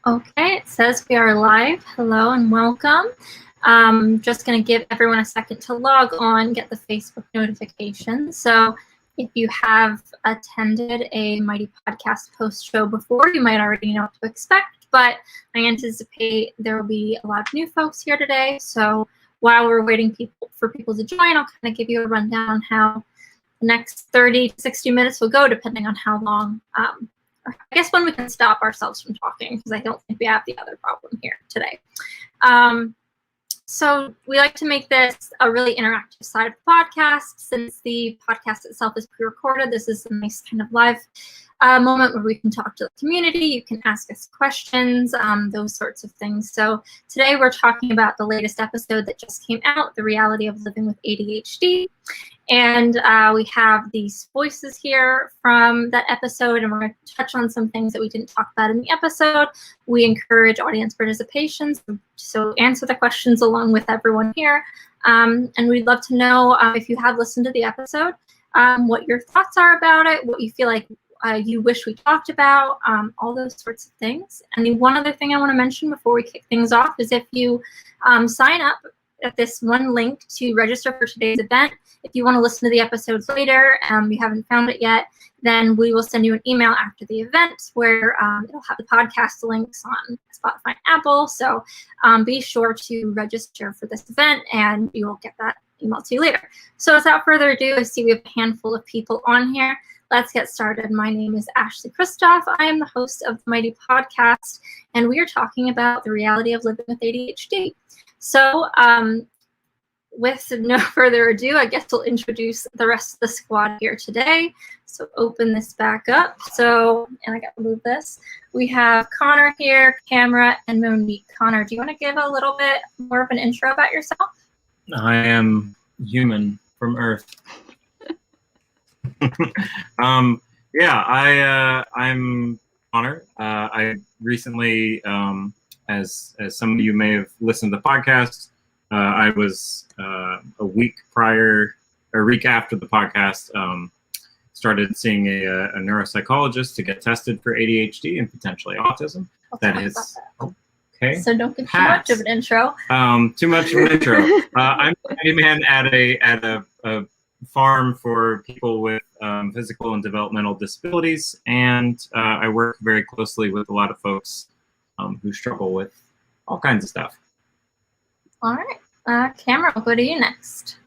Okay, it says we are live. Hello and welcome. Just going to give everyone a second to log on, get the Facebook notification. So if you have attended a Mighty Podcast post show before, you might already know what to expect, but I anticipate there will be a lot of new folks here today. So while we're waiting for people to join, I'll kind of give you a rundown on how the next 30 to 60 minutes will go, depending on how long I guess when we can stop ourselves from talking, because I don't think we have the other problem here today. So we like to make this a really interactive side of the podcast. Since the podcast itself is pre-recorded, this is a nice kind of live moment where we can talk to the community. You can ask us questions, those sorts of things. So today we're talking about the latest episode that just came out, The Reality of Living with ADHD. And we have these voices here from that episode, and we're going to touch on some things that we didn't talk about in the episode. We encourage audience participation, so answer the questions along with everyone here. And we'd love to know if you have listened to the episode, what your thoughts are about it, what you feel like you wish we talked about, all those sorts of things. And the one other thing I want to mention before we kick things off is if you sign up at this one link to register for today's event, if you want to listen to the episodes later, you haven't found it yet, then we will send you an email after the event where it'll have the podcast links on Spotify and Apple. So be sure to register for this event and you will get that email to you later. So without further ado, I see we have a handful of people on here. Let's get started. My name is Ashley Kristoff. I am the host of the Mighty Podcast, and we are talking about the reality of living with ADHD. So with no further ado, I guess we'll introduce the rest of the squad here today. So open this back up. And I got to move this. We have Connor here, Camera, and Monique. Connor, do you want to give a little bit more of an intro about yourself? I am human from Earth. I'm Connor. I recently, as some of you may have listened to the podcast, I was a week after the podcast, started seeing a neuropsychologist to get tested for ADHD and potentially autism. Okay. So don't give too much of an intro. Too much of an intro. I'm a handyman at a farm for people with physical and developmental disabilities, and I work very closely with a lot of folks who struggle with all kinds of stuff. All right. Camera, we'll go to you next.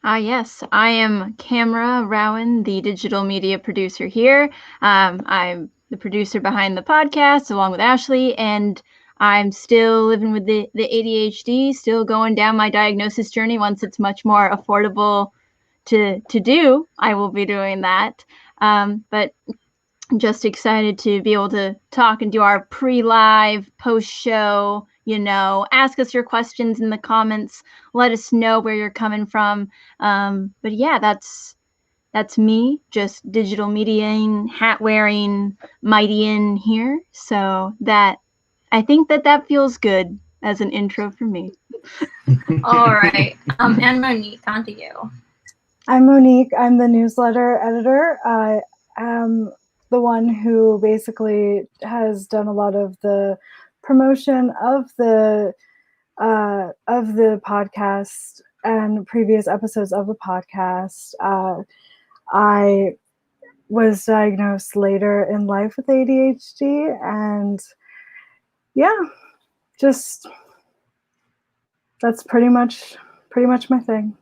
Yes, I am Camera Rowan, the digital media producer here. I'm the producer behind the podcast along with Ashley, and I'm still living with the ADHD, still going down my diagnosis journey. Once it's much more affordable to do, I will be doing that. But I'm just excited to be able to talk and do our pre-live post-show, ask us your questions in the comments, let us know where you're coming from. But yeah, that's me, just digital mediaing, hat wearing, mighty in here. So that, I think that feels good as an intro for me. All right. And Monique, on to you. I'm Monique. I'm the newsletter editor. I am the one who basically has done a lot of the promotion of the podcast and previous episodes of the podcast. I was diagnosed later in life with ADHD, and yeah, just that's pretty much my thing.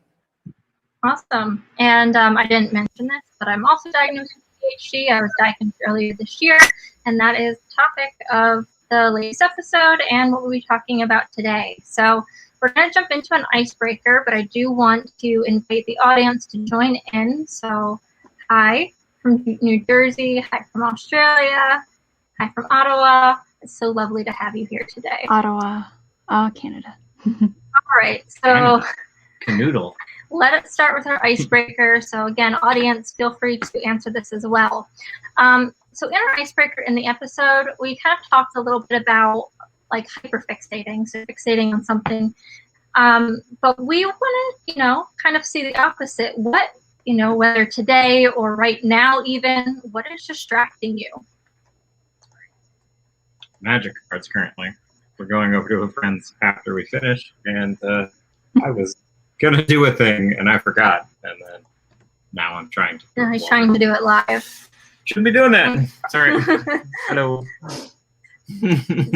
Awesome. And I didn't mention this, but I'm also diagnosed with ADHD. I was diagnosed earlier this year, and that is the topic of the latest episode and what we'll be talking about today. So we're going to jump into an icebreaker, but I do want to invite the audience to join in. So hi from New Jersey, hi from Australia, hi from Ottawa. It's so lovely to have you here today. Ottawa, Canada. All right, so Canoodle. Let's start with our icebreaker. So again, audience, feel free to answer this as well. So in our icebreaker in the episode, we kind of talked a little bit about like hyperfixating, so fixating on something. But we want to, kind of see the opposite. What, whether today or right now even, what is distracting you? Magic cards currently. We're going over to a friend's after we finish, and I was gonna do a thing and I forgot, and then now I'm trying to. No, he's trying to do it live. Shouldn't be doing that. Sorry. Hello.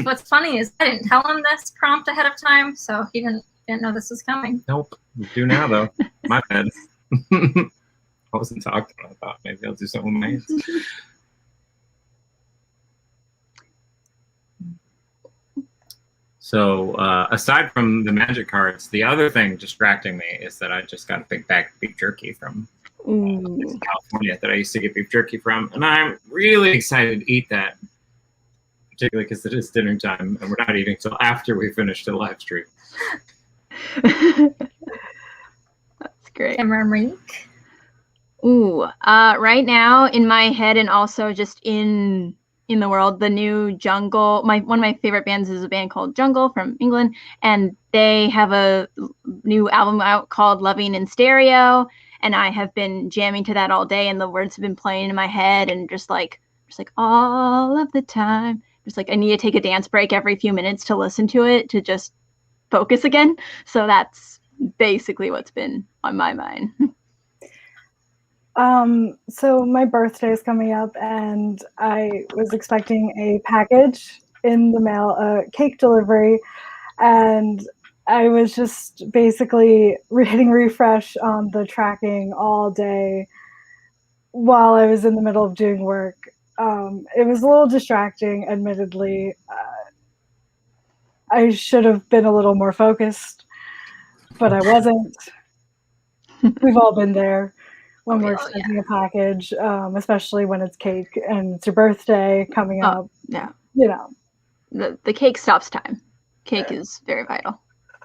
What's funny is I didn't tell him this prompt ahead of time, so he didn't know this was coming. Nope. We do now though. My bad. I wasn't talking. I thought maybe I'll do something with my hands. So aside from the magic cards, the other thing distracting me is that I just got a big bag of beef jerky from California that I used to get beef jerky from, and I'm really excited to eat that, particularly because it is dinner time and we're not eating till after we finish the live stream. That's great. Monique. Ooh, right now in my head and also just in the world, the new Jungle, one of my favorite bands is a band called Jungle from England, and they have a new album out called Loving in Stereo, and I have been jamming to that all day, and the words have been playing in my head, and just like all of the time, just like I need to take a dance break every few minutes to listen to it to just focus again. So that's basically what's been on my mind. So my birthday is coming up, and I was expecting a package in the mail, a cake delivery, and I was just basically hitting refresh on the tracking all day while I was in the middle of doing work. It was a little distracting, admittedly. I should have been a little more focused, but I wasn't. We've all been there when we're expecting a package, especially when it's cake and it's your birthday coming up. Yeah. You know. The cake stops time. Cake is very vital.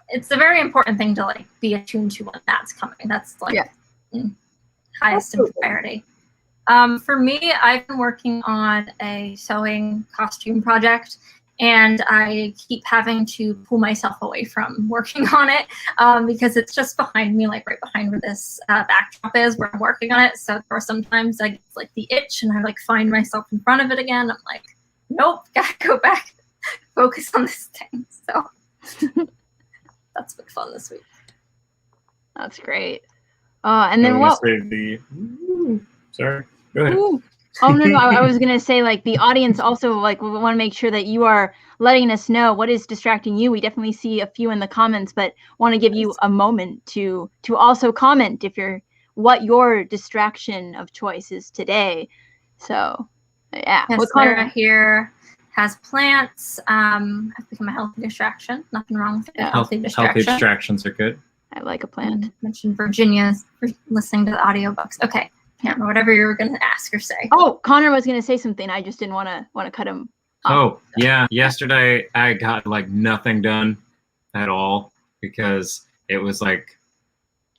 It's a very important thing to like be attuned to when that's coming. That's like highest in priority. For me, I've been working on a sewing costume project, and I keep having to pull myself away from working on it because it's just behind me, like right behind where this backdrop is, where I'm working on it. So there are sometimes I get like the itch, and I like find myself in front of it again. I'm like, nope, gotta go back, focus on this thing. So that's been fun this week. That's great. And then what? Sorry, go ahead. Ooh. Oh no, I was gonna say like the audience also like we want to make sure that you are letting us know what is distracting you. We definitely see a few in the comments, but want to give you a moment to also comment if what your distraction of choice is today. So yeah, yes, Clara here has plants. Have become a healthy distraction. Nothing wrong with it. Yeah. Healthy distractions are good. I like a plant. I mentioned Virginia for listening to the audiobooks. Okay. Cameron, whatever you were going to ask or say. Oh, Connor was going to say something. I just didn't want to cut him off. Oh, yeah. Yesterday, I got like nothing done at all because it was like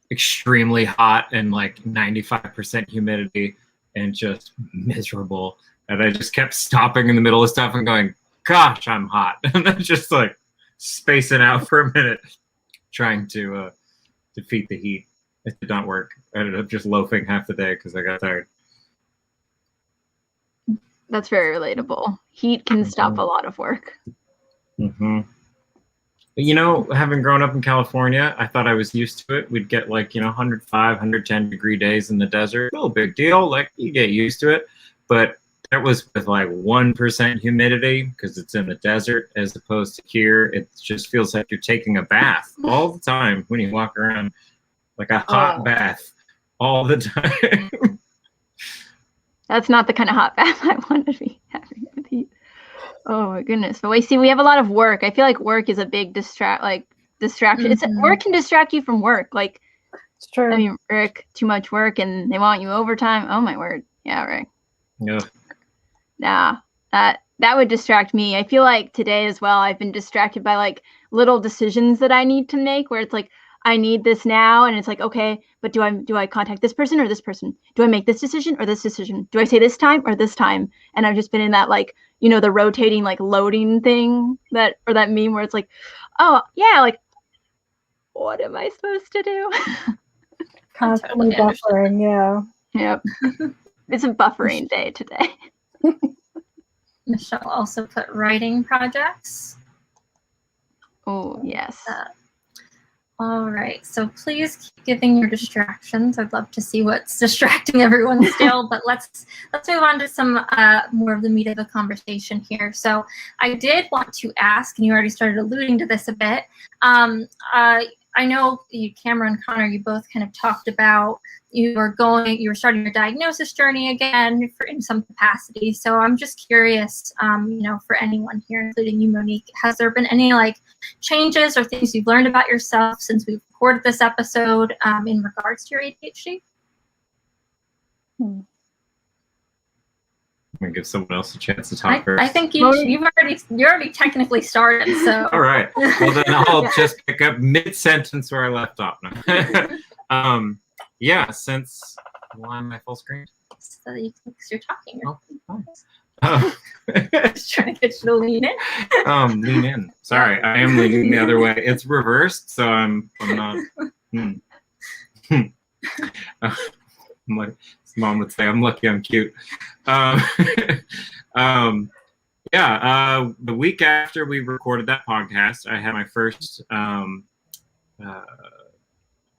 extremely hot and like 95% humidity and just miserable. And I just kept stopping in the middle of stuff and going, gosh, I'm hot. And then just like spacing out for a minute, trying to defeat the heat. It did not work. I ended up just loafing half the day because I got tired. That's very relatable. Heat can stop a lot of work. Mm-hmm. You know, having grown up in California, I thought I was used to it. We'd get like, 105, 110 degree days in the desert. No big deal. Like, you get used to it. But that was with like 1% humidity because it's in the desert as opposed to here. It just feels like you're taking a bath all the time when you walk around. Like a hot bath all the time. That's not the kind of hot bath I want to be having with heat. Oh my goodness. But we have a lot of work. I feel like work is a big distraction. Mm-hmm. Work can distract you from work. Like, it's true. I mean, Rick, too much work and they want you overtime. Oh my word. Yeah, Rick. Yeah. Nah, that would distract me. I feel like today as well, I've been distracted by like little decisions that I need to make where it's like, I need this now, and it's like, okay, but do I contact this person or this person? Do I make this decision or this decision? Do I say this time or this time? And I've just been in that like, the rotating like loading thing that meme where it's like, oh yeah, like what am I supposed to do? Constantly buffering, yeah. Yep. It's a buffering day today. Michelle also put writing projects. Oh, yes. All right, so please keep giving your distractions. I'd love to see what's distracting everyone still, but let's move on to some more of the meat of the conversation here. So I did want to ask, and you already started alluding to this a bit. I know you, Cameron and Connor, you both kind of talked about you were starting your diagnosis journey again in some capacity. So I'm just curious, for anyone here, including you, Monique, has there been any changes or things you've learned about yourself since we've recorded this episode in regards to your ADHD? I'm gonna give someone else a chance to talk first. I think you're already technically started. So all right. Well, then I'll just pick up mid-sentence where I left off. Yeah, since am I full screen? So that you're talking. Oh, Just trying to get you to lean in. Lean in. Sorry, I am leaning the other way. It's reversed, so I'm not. Like Mom would say, I'm lucky I'm cute. The week after we recorded that podcast, I had my first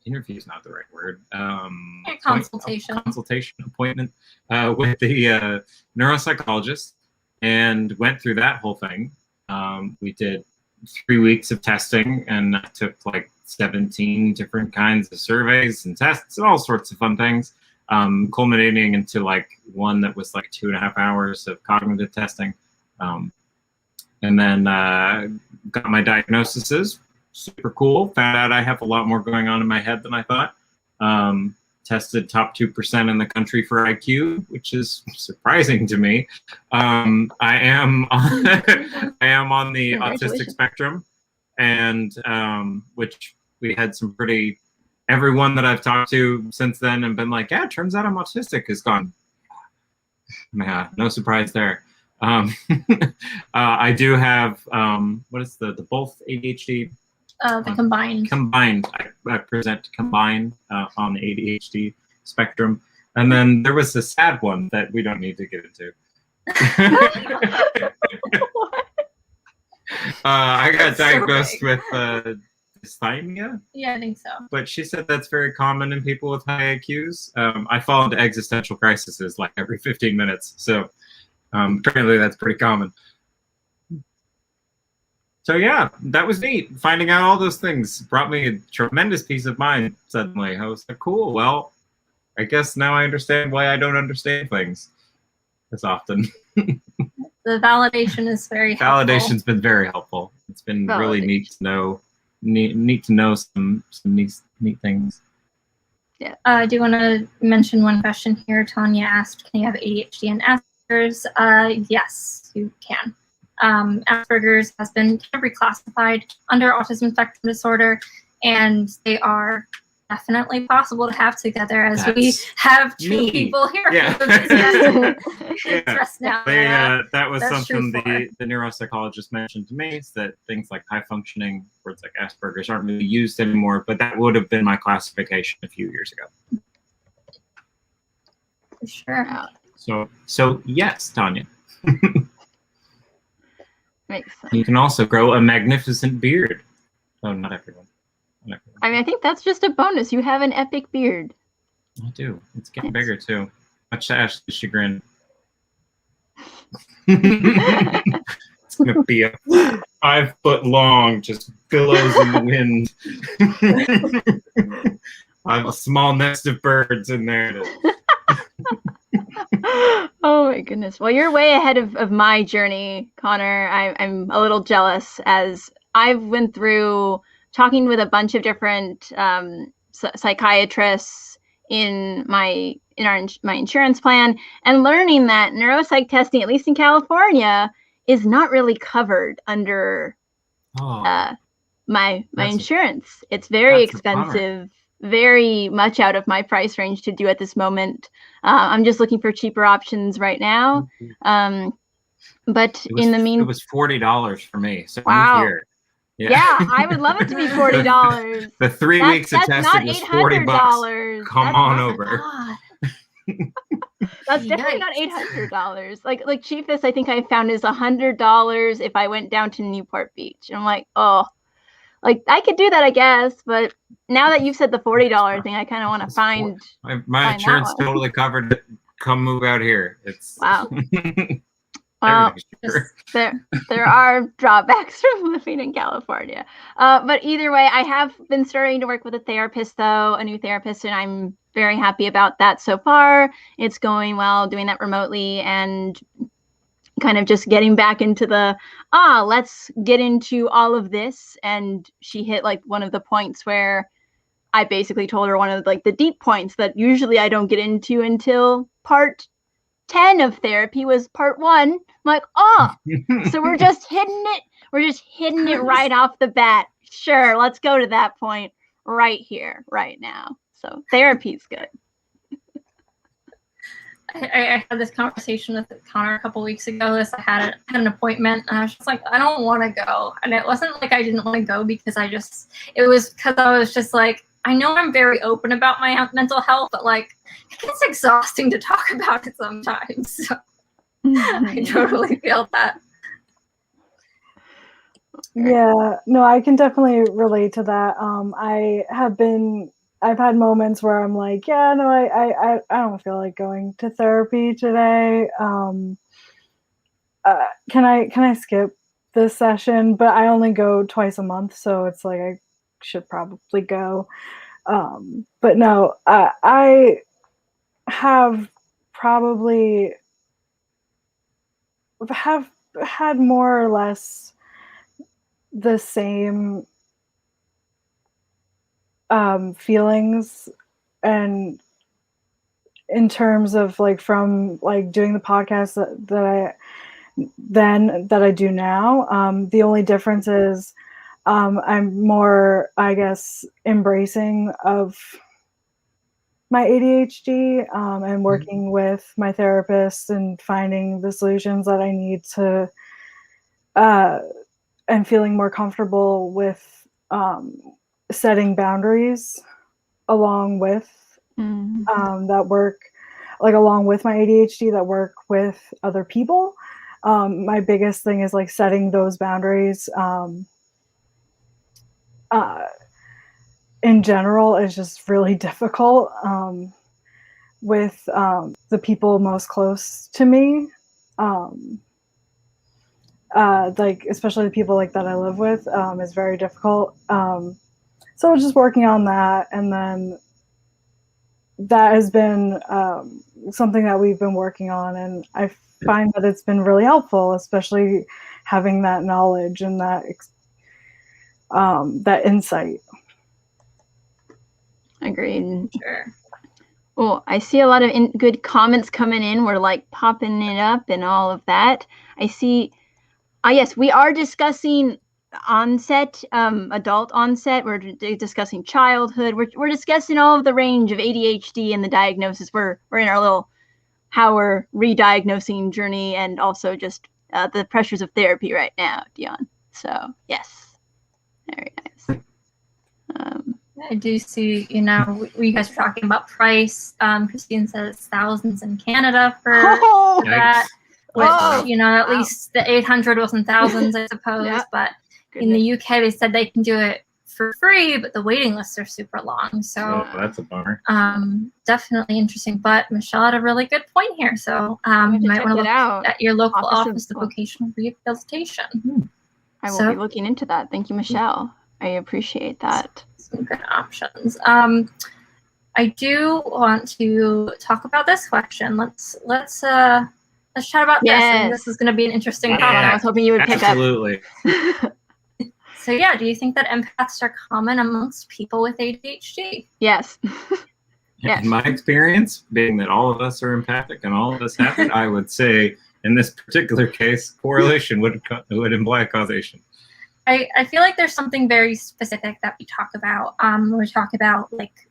interview is not the right word. Consultation appointment with the neuropsychologist, and went through that whole thing. We did 3 weeks of testing, and that took 17 different kinds of surveys and tests and all sorts of fun things, culminating into one that was 2.5 hours of cognitive testing. And then got my diagnoses. Super cool. Found out I have a lot more going on in my head than I thought. Tested top 2% in the country for IQ, which is surprising to me. I am on the autistic spectrum, and which we had some pretty. Everyone that I've talked to since then and been like, yeah, it turns out I'm autistic, has gone. Yeah, no surprise there. I do have what is the both ADHD. The combined. Combined. I present combined on the ADHD spectrum. And then there was a sad one that we don't need to get into. I got diagnosed with dysthymia. Yeah, I think so. But she said that's very common in people with high IQs. I fall into existential crises every 15 minutes. So apparently that's pretty common. So yeah, that was neat. Finding out all those things brought me a tremendous peace of mind suddenly. I was like, cool, well, I guess now I understand why I don't understand things as often. The validation is very helpful. Validation's been very helpful. It's been really neat to know some neat things. Yeah. I do want to mention one question here. Tanya asked, can you have ADHD and Asperger's? Yes, you can. Asperger's has been kind of reclassified under autism spectrum disorder, and they are definitely possible to have together, as we have two people here. Yeah. Now. That was something the neuropsychologist mentioned to me, is that things like high functioning, words like Asperger's, aren't really used anymore, but that would have been my classification a few years ago. For sure. So yes, Tanya. Makes sense. You can also grow a magnificent beard. Oh, not everyone. I mean, I think that's just a bonus. You have an epic beard. I do. It's getting bigger too. Much to Ashley's chagrin. It's gonna be a 5 foot long, just billows in the wind. I have a small nest of birds in there. Oh my goodness. Well, you're way ahead of my journey, Connor. I'm a little jealous, as I've went through talking with a bunch of different psychiatrists in my insurance plan, and learning that neuropsych testing, at least in California, is not really covered under my insurance. It's very expensive. Very much out of my price range to do at this moment. I'm just looking for cheaper options right now. But in the meantime, it was $40 for me. So wow. Here. Yeah, I would love it to be $40. The 3 weeks of testing was $40. Come on over. That's definitely not $800. Like cheapest I think I found is $100 if I went down to Newport Beach. And I'm like, oh, like I could do that, I guess. But now that you've said the $40 thing, I kind of want to find my insurance totally covered it. Come move out here. It's wow. Well, there are drawbacks from living in California. But either way, I have been starting to work with a therapist, though, a new therapist, and I'm very happy about that so far. It's going well doing that remotely and kind of just getting back into the, let's get into all of this. And she hit like one of the points where I basically told her one of like the deep points that usually I don't get into until part 10 of therapy was part 1. I'm like, so we're just hitting it right off the bat. Sure, let's go to that point right here, right now. So therapy's good. I had this conversation with Connor a couple weeks ago. I had an appointment, and I was just like, I don't want to go. And it wasn't like I didn't want to go because it was because I was just like, I know I'm very open about my mental health, but like it gets exhausting to talk about it sometimes. So I totally feel that. Yeah, no, I can definitely relate to that. I've had moments where I'm like, yeah, no, I don't feel like going to therapy today. Can I skip this session? But I only go twice a month, so it's like I should probably go. But no, I have probably have had more or less the same feelings, and in terms of like from like doing the podcast that I do now. The only difference is I'm more, I guess, embracing of my ADHD and working with my therapist and finding the solutions that I need to and feeling more comfortable with setting boundaries along with that work, like along with my ADHD, that work with other people. My biggest thing is like setting those boundaries in general is just really difficult with the people most close to me. Like especially the people like that I live with is very difficult. So just working on that, and then that has been something that we've been working on, and I find that it's been really helpful, especially having that knowledge and that insight. Agreed. Sure. Well, I see a lot of good comments coming in. We're like popping it up and all of that. I see. Yes, we are discussing onset, adult onset. We're discussing childhood. We're discussing all of the range of ADHD and the diagnosis. We're in our little how we're re-diagnosing journey, and also just the pressures of therapy right now, Dion. So yes, very nice. I do see, we guys are talking about price. Christine says thousands in Canada for that. Which, at least the 800 wasn't thousands, I suppose. Yeah. But in the UK, they said they can do it for free, but the waiting lists are super long. So that's a bummer. Definitely interesting. But Michelle had a really good point here. So you might want to look at your local office of vocational rehabilitation. I will be looking into that. Thank you, Michelle. I appreciate that. Some good options. I do want to talk about this question. Let's chat about this. I think this is going to be an interesting topic. I was hoping you would pick up. Absolutely. So do you think that empaths are common amongst people with ADHD? Yes. In my experience, being that all of us are empathic and all of us have it, I would say in this particular case, correlation would imply causation. I feel like there's something very specific that we talk about when we talk about like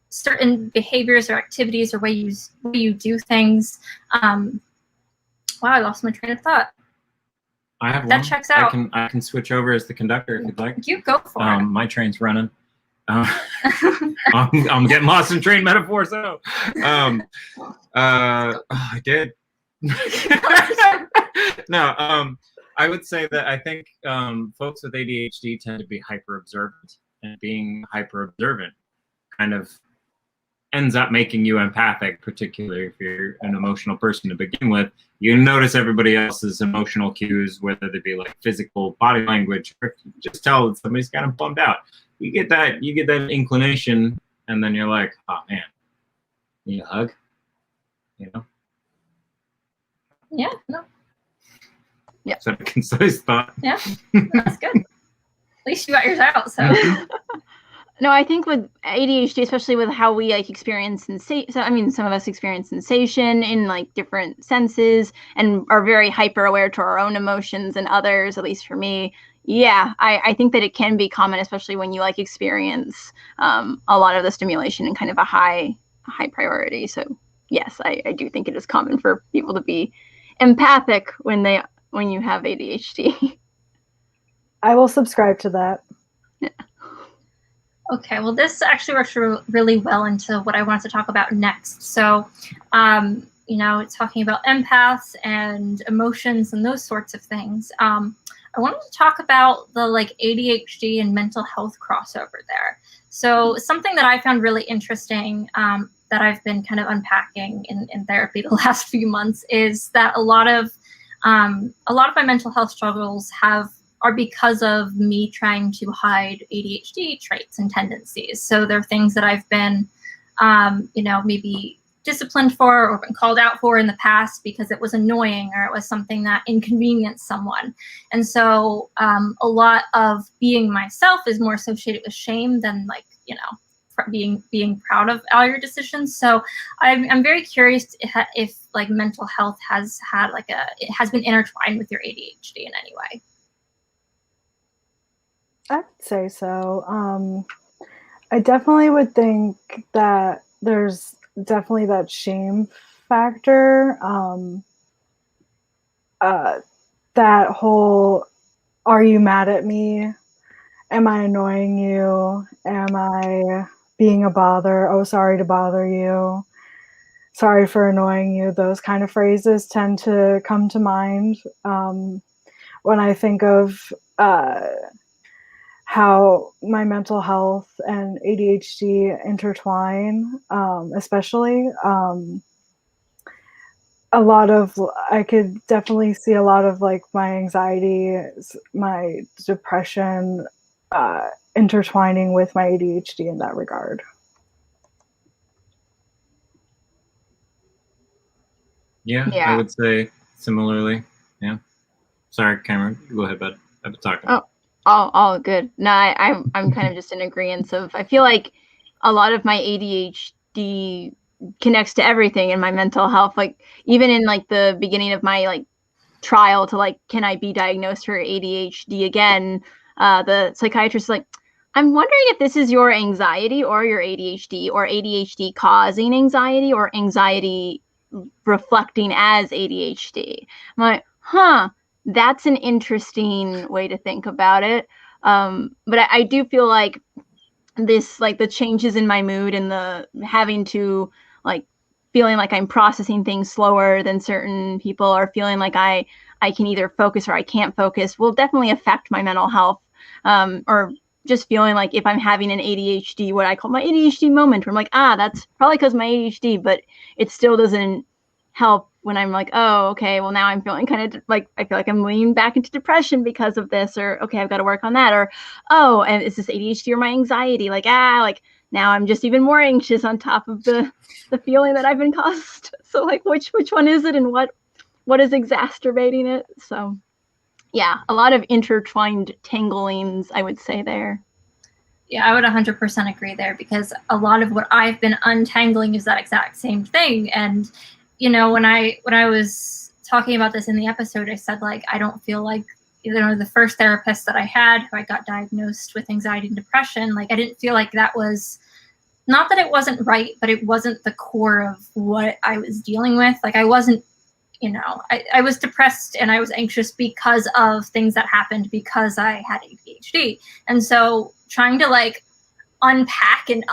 certain behaviors or activities or way you do things. Wow, I lost my train of thought. I have that one. Checks out. I can switch over as the conductor if you'd like. You go for it. My train's running. I'm getting lost in train metaphors. So, I did. No, I would say that I think folks with ADHD tend to be hyper observant, and being hyper observant kind of ends up making you empathic, particularly if you're an emotional person to begin with. You notice everybody else's emotional cues, whether they be like physical body language, or you just tell that somebody's kind of bummed out. You get that inclination, and then you're like, oh man, need a hug, you know? Yeah, no. Yeah. Is that a concise thought? Yeah, that's good. At least you got yours out, so. No, I think with ADHD, especially with how we like experience sensation, so, I mean, some of us experience sensation in like different senses and are very hyper aware to our own emotions, and others, at least for me, yeah, I think that it can be common, especially when you like experience a lot of the stimulation in kind of a high priority. So yes, I do think it is common for people to be empathic when you have ADHD. I will subscribe to that. Yeah. Okay, well, this actually works really well into what I wanted to talk about next. So, it's talking about empaths and emotions and those sorts of things. I wanted to talk about the like ADHD and mental health crossover there. So something that I found really interesting that I've been kind of unpacking in therapy the last few months is that a lot of my mental health struggles are because of me trying to hide ADHD traits and tendencies. So they're things that I've been, maybe disciplined for or been called out for in the past because it was annoying or it was something that inconvenienced someone. And so a lot of being myself is more associated with shame than being proud of all your decisions. So I'm very curious if like mental health has been intertwined with your ADHD in any way. I would say so. I definitely would think that there's definitely that shame factor. That whole, are you mad at me? Am I annoying you? Am I being a bother? Oh, sorry to bother you. Sorry for annoying you. Those kind of phrases tend to come to mind when I think of how my mental health and ADHD intertwine, especially. I could definitely see a lot of like my anxiety, my depression intertwining with my ADHD in that regard. Yeah, I would say similarly. Yeah. Sorry, Cameron. Go ahead, bud. I've been talking. Oh. All good. No, I'm kind of just in agreement of, I feel like a lot of my ADHD connects to everything in my mental health. Like even in like the beginning of my like trial to like, can I be diagnosed for ADHD again? The psychiatrist is like, I'm wondering if this is your anxiety or your ADHD, or ADHD causing anxiety, or anxiety reflecting as ADHD. I'm like, huh. That's an interesting way to think about it. But I do feel like this, like the changes in my mood and the having to like feeling like I'm processing things slower than certain people, or feeling like I can either focus or I can't focus, will definitely affect my mental health. Or just feeling like if I'm having an ADHD, what I call my ADHD moment, where I'm like, that's probably because my ADHD, but it still doesn't help when I'm like, oh, okay, well now I'm feeling kind of like, I feel like I'm leaning back into depression because of this, or okay, I've got to work on that, or oh, and is this ADHD or my anxiety? Like, like now I'm just even more anxious on top of the feeling that I've been caused. So like, which one is it, and what is exacerbating it? So yeah, a lot of intertwined tanglings, I would say there. Yeah, I would 100% agree there, because a lot of what I've been untangling is that exact same thing. And when I was talking about this in the episode, I said, like, I don't feel like, the first therapist that I had who I got diagnosed with anxiety and depression, like, I didn't feel like that was, not that it wasn't right, but it wasn't the core of what I was dealing with. Like, I wasn't, I was depressed and I was anxious because of things that happened because I had ADHD. And so trying to like unpack and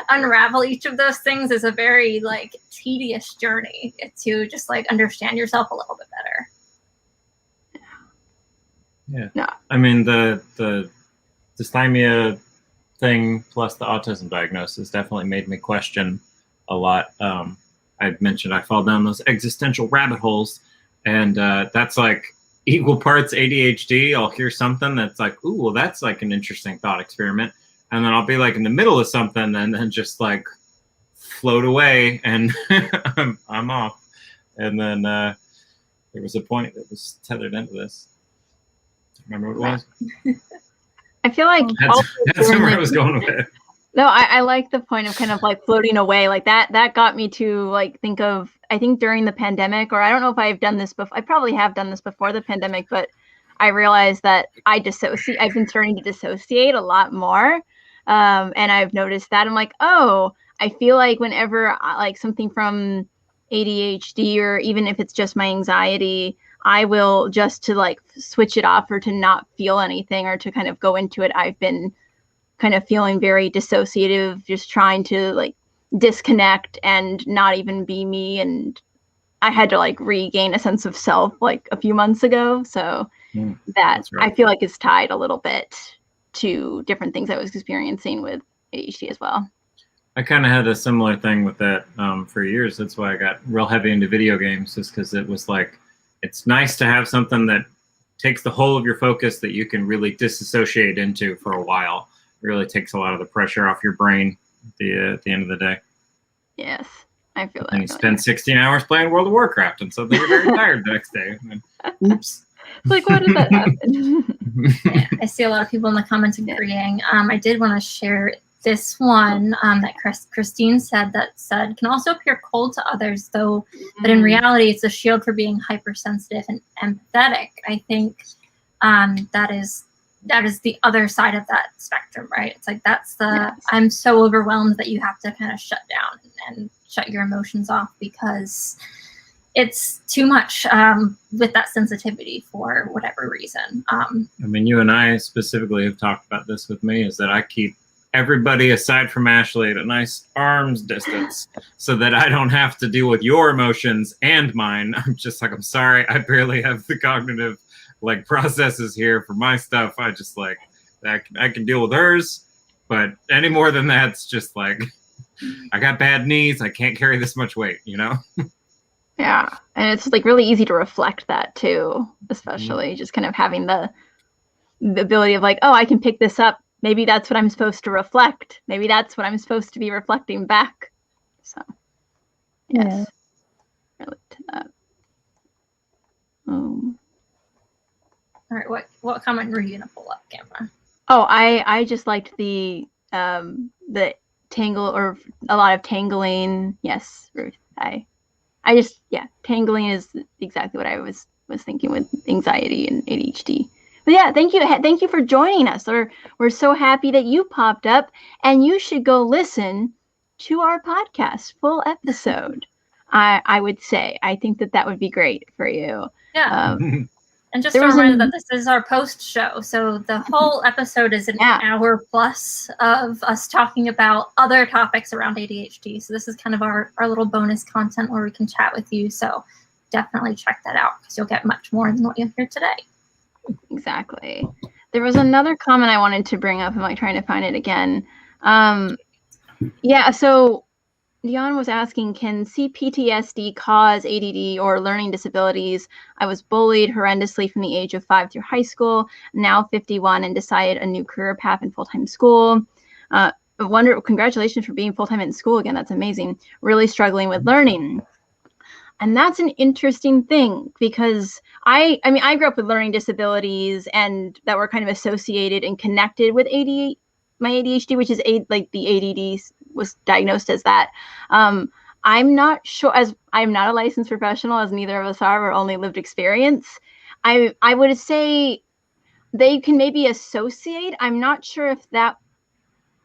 unravel each of those things is a very like tedious journey to just like understand yourself a little bit better. Yeah. I mean, the dysthymia thing plus the autism diagnosis definitely made me question a lot. I mentioned I fall down those existential rabbit holes, and that's like equal parts ADHD. I'll hear something that's like, ooh, well, that's like an interesting thought experiment. And then I'll be like in the middle of something and then just like float away and I'm off. And then there was a point that was tethered into this. Remember what it was? I feel like that's where I was going with it. No, I like the point of kind of like floating away. Like that got me to like think of, I think during the pandemic, or I don't know if I've done this before. I probably have done this before the pandemic, but I realized that I've been starting to dissociate a lot more. And I've noticed that I'm like, oh, I feel like whenever like something from ADHD, or even if it's just my anxiety, I will just to like switch it off or to not feel anything or to kind of go into it. I've been kind of feeling very dissociative, just trying to like disconnect and not even be me. And I had to like regain a sense of self like a few months ago. So that's right. I feel like it's tied a little bit to different things I was experiencing with ADHD as well. I kind of had a similar thing with that for years. That's why I got real heavy into video games, just because it was like, it's nice to have something that takes the whole of your focus that you can really disassociate into for a while. It really takes a lot of the pressure off your brain at the end of the day. Yes, I feel that. And you spend 16 hours playing World of Warcraft, and suddenly you're very tired the next day. Oops. Like, why did that happen? Yeah, I see a lot of people in the comments agreeing. I did want to share this one that Christine said can also appear cold to others, though, but in reality, it's a shield for being hypersensitive and empathetic. I think that is the other side of that spectrum, right? It's like I'm so overwhelmed that you have to kind of shut down and shut your emotions off because it's too much with that sensitivity for whatever reason. I mean, you and I specifically have talked about this with me, is that I keep everybody aside from Ashley at a nice arm's distance so that I don't have to deal with your emotions and mine. I'm just like, I'm sorry, I barely have the cognitive like processes here for my stuff. I just like that I can deal with hers, but any more than that's just like, I got bad knees, I can't carry this much weight, you know? Yeah, and it's like really easy to reflect that too, especially just kind of having the ability of like, oh, I can pick this up. Maybe that's what I'm supposed to reflect. Maybe that's what I'm supposed to be reflecting back. So, yes, relate to that. All right, what comment were you gonna pull up, Camera? Oh, I just liked the tangle, or a lot of tangling. Yes, Ruth. Tangling is exactly what I was thinking with anxiety and ADHD. But yeah, thank you for joining us. We're so happy that you popped up, and you should go listen to our podcast full episode. I would say I think that would be great for you. Yeah. And just a reminder that this is our post show, so the whole episode is an hour plus of us talking about other topics around ADHD. So this is kind of our little bonus content where we can chat with you. So definitely check that out because you'll get much more than what you'll hear today. Exactly. There was another comment I wanted to bring up. I'm like trying to find it again. So Dion was asking, can CPTSD cause ADD or learning disabilities? I was bullied horrendously from the age of 5 through high school, now 51, and decided a new career path in full-time school. Congratulations for being full-time in school again. That's amazing. Really struggling with learning. And that's an interesting thing because I grew up with learning disabilities and that were kind of associated and connected with my ADHD, which is like the ADD was diagnosed as that. I'm not sure, as I'm not a licensed professional, as neither of us are, or only lived experience. I would say they can maybe associate. I'm not sure if that,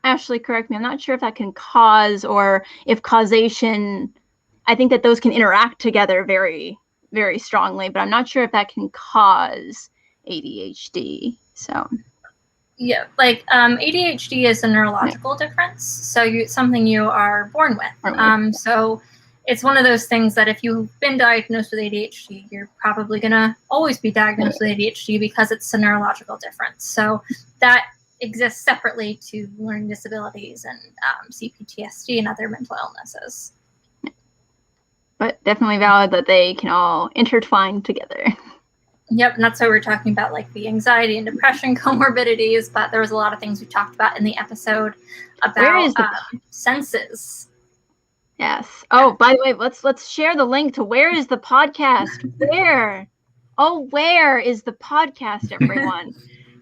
Ashley, correct me, I'm not sure if that can cause, or if causation, I think that those can interact together very, very strongly, but I'm not sure if that can cause ADHD. So Yeah, like ADHD is a neurological difference, so it's something you are born with. So it's one of those things that if you've been diagnosed with ADHD, you're probably gonna always be diagnosed with ADHD because it's a neurological difference. So that exists separately to learning disabilities and CPTSD and other mental illnesses. But definitely valid that they can all intertwine together. Yep, and that's why we're talking about like the anxiety and depression comorbidities, but there was a lot of things we talked about in the episode about senses. Yes. Oh, by the way, let's share the link to where is the podcast? Where? Oh, where is the podcast, everyone?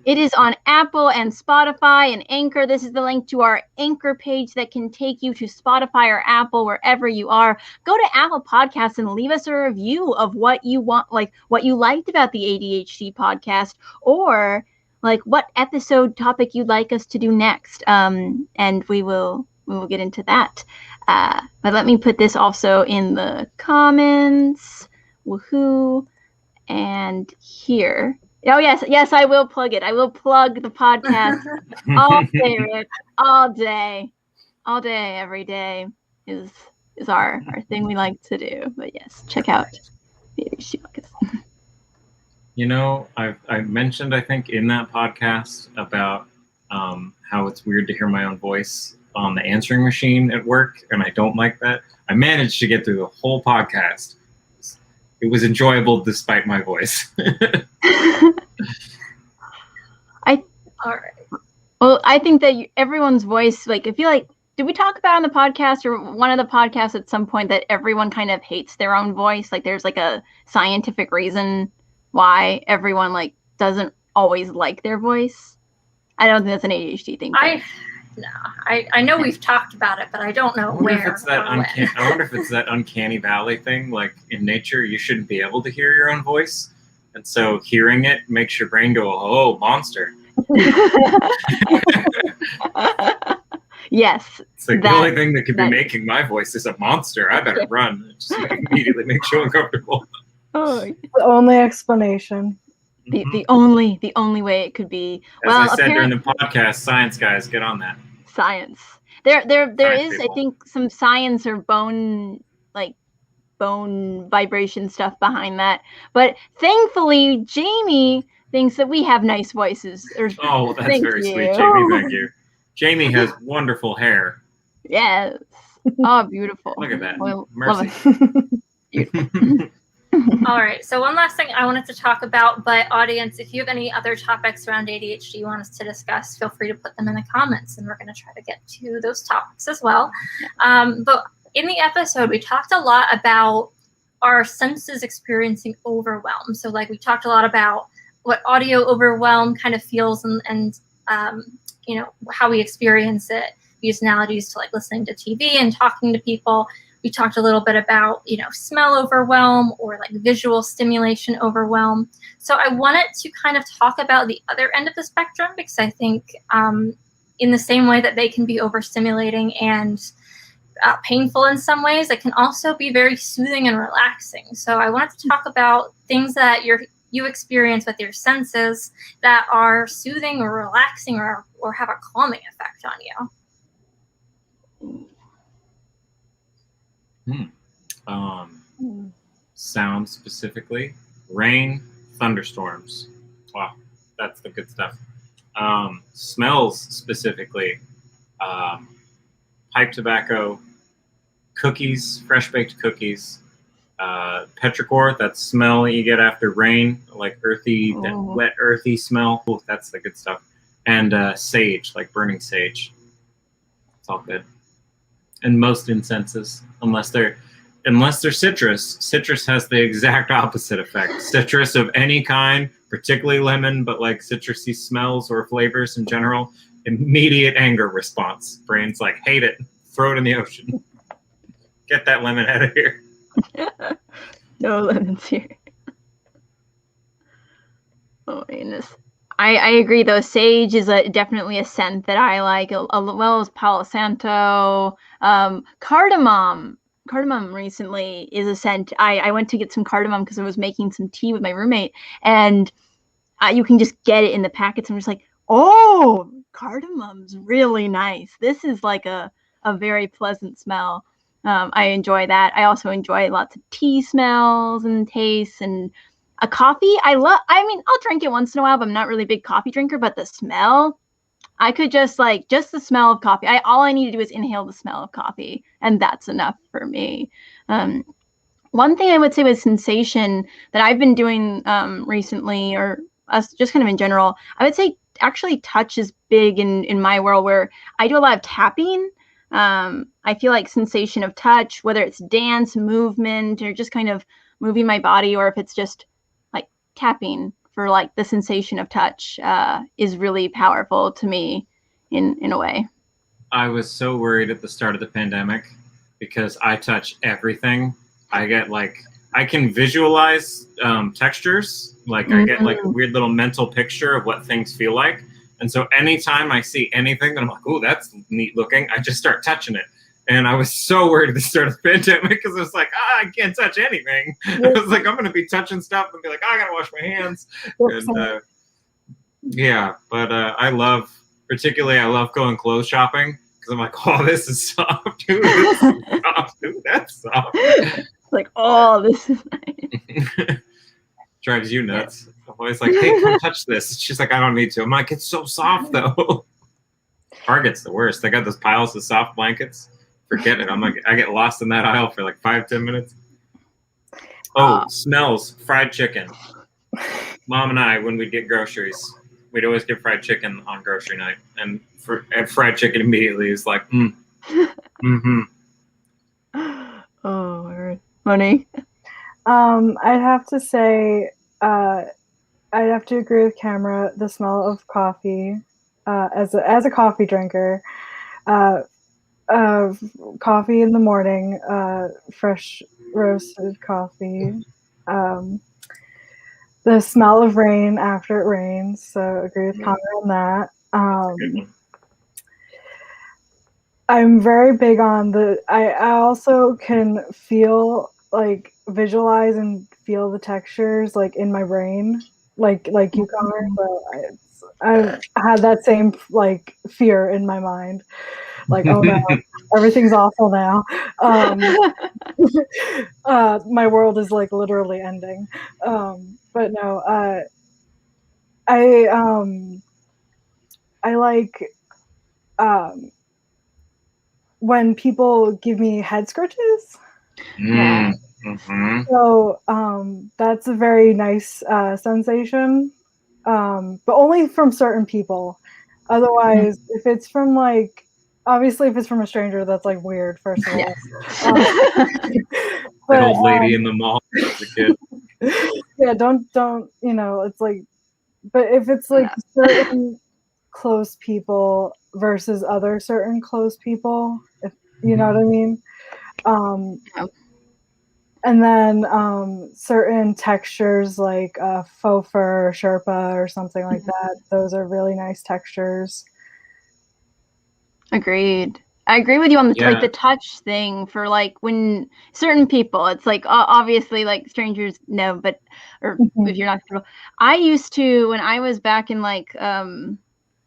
It is on Apple and Spotify and Anchor. This is the link to our Anchor page that can take you to Spotify or Apple, wherever you are. Go to Apple Podcasts and leave us a review of what you want, like what you liked about the ADHD podcast, or like what episode topic you'd like us to do next. And we will get into that. But let me put this also in the comments. Woohoo. And here. Oh, yes, I will plug it. I will plug the podcast all day, Rick. All day, every day is our thing we like to do. But yes, check out the ADHD podcast. You know, I mentioned, I think, in that podcast about how it's weird to hear my own voice on the answering machine at work, and I don't like that. I managed to get through the whole podcast. It was enjoyable despite my voice. All right. Well, I think that everyone's voice, like, I feel like, did we talk about on the podcast or one of the podcasts at some point that everyone kind of hates their own voice? Like, there's like a scientific reason why everyone like doesn't always like their voice. I don't think that's an ADHD thing. I know we've talked about it, but I don't know where. I wonder if it's that uncanny valley thing. Like in nature, you shouldn't be able to hear your own voice, and so hearing it makes your brain go, "Oh, monster." Yes. It's like the only thing that could be making my voice is a monster. I better run. It just immediately makes you uncomfortable. Oh, the only explanation. The only way it could be. As I said during the podcast, science guys, get on that. Science. There Science is, people. I think, some science or bone vibration stuff behind that. But thankfully, Jamie thinks that we have nice voices. Oh, that's very sweet, Jamie. Thank you. Jamie has wonderful hair. Yes. Oh, beautiful. Look at that. Well, Mercy. Beautiful. All right. So one last thing I wanted to talk about, but audience, if you have any other topics around ADHD you want us to discuss, feel free to put them in the comments, and we're going to try to get to those topics as well. But in the episode, we talked a lot about our senses experiencing overwhelm. So like we talked a lot about what audio overwhelm kind of feels and you know, how we experience it. We use analogies to like listening to TV and talking to people. We talked a little bit about, you know, smell overwhelm or like visual stimulation overwhelm. So I wanted to kind of talk about the other end of the spectrum, because I think in the same way that they can be overstimulating and painful in some ways, it can also be very soothing and relaxing. So I wanted to talk about things that you experience with your senses that are soothing or relaxing or have a calming effect on you. Sound specifically, rain, thunderstorms. Wow, that's the good stuff. Smells specifically, pipe tobacco, cookies, fresh baked cookies, petrichor, that smell you get after rain, like earthy, that wet earthy smell. Ooh, that's the good stuff. And sage, like burning sage. It's all good. And most incenses, unless they're citrus. Citrus has the exact opposite effect. Citrus of any kind, particularly lemon, but like citrusy smells or flavors in general, immediate anger response. Brain's like, hate it, throw it in the ocean. Get that lemon out of here. No lemons here. Oh my goodness. I agree though. Sage is definitely a scent that I like, as well as Palo Santo. Cardamom recently is a scent. I went to get some cardamom because I was making some tea with my roommate, and you can just get it in the packets. I'm just like, Oh, cardamom's really nice. This is like a very pleasant smell. I enjoy that. I also enjoy lots of tea smells and tastes, and a coffee. I mean, I'll drink it once in a while, but I'm not really a big coffee drinker, but the smell, I could just the smell of coffee. All I need to do is inhale the smell of coffee, and that's enough for me. One thing I would say with sensation that I've been doing recently, or just kind of in general, I would say actually touch is big in my world, where I do a lot of tapping. I feel like sensation of touch, whether it's dance, movement, or just kind of moving my body, or if it's just like tapping for like the sensation of touch, is really powerful to me in a way. I was so worried at the start of the pandemic because I touch everything. I get I can visualize textures. I get like a weird little mental picture of what things feel like. And so anytime I see anything that I'm like, oh, that's neat looking, I just start touching it. And I was so worried at the start of the pandemic because I was like, I can't touch anything. I was like, I'm going to be touching stuff and be like, I got to wash my hands. And yeah, but I love going clothes shopping because I'm like, oh, this is soft. Dude, this is soft. Dude, that's soft. Like, oh, this is nice. Drives you nuts. I'm always like, hey, come touch this. She's like, I don't need to. I'm like, it's so soft though. Target's the worst. They got those piles of soft blankets. Forget it. I'm like, I get lost in that aisle for like 5-10 minutes. Oh, smells. Fried chicken. Mom and I, when we'd get groceries, we'd always get fried chicken on grocery night. And fried chicken immediately is like, mm-hmm. Oh, funny. I'd have to say, I'd have to agree with Camera. The smell of coffee, as a coffee drinker, coffee in the morning, fresh roasted coffee. The smell of rain after it rains. So agree with Connor on that. I'm very big on I also can feel visualize and feel the textures in my brain, like you, Connor. So I've had that same fear in my mind, oh no, everything's awful now. My world is literally ending. But no, I like when people give me head scratches. Mm-hmm. So that's a very nice sensation, but only from certain people. Otherwise, if it's from obviously if it's from a stranger, that's weird, first of all. That old lady in the mall as a kid. Yeah, don't it's but if it's certain close people versus other certain close people, if you know what I mean. And then certain textures like faux fur or Sherpa or something like that. Those are really nice textures. Agreed. I agree with you on the the touch thing for when certain people, it's obviously strangers no, but if you're not comfortable. I used to, when I was back in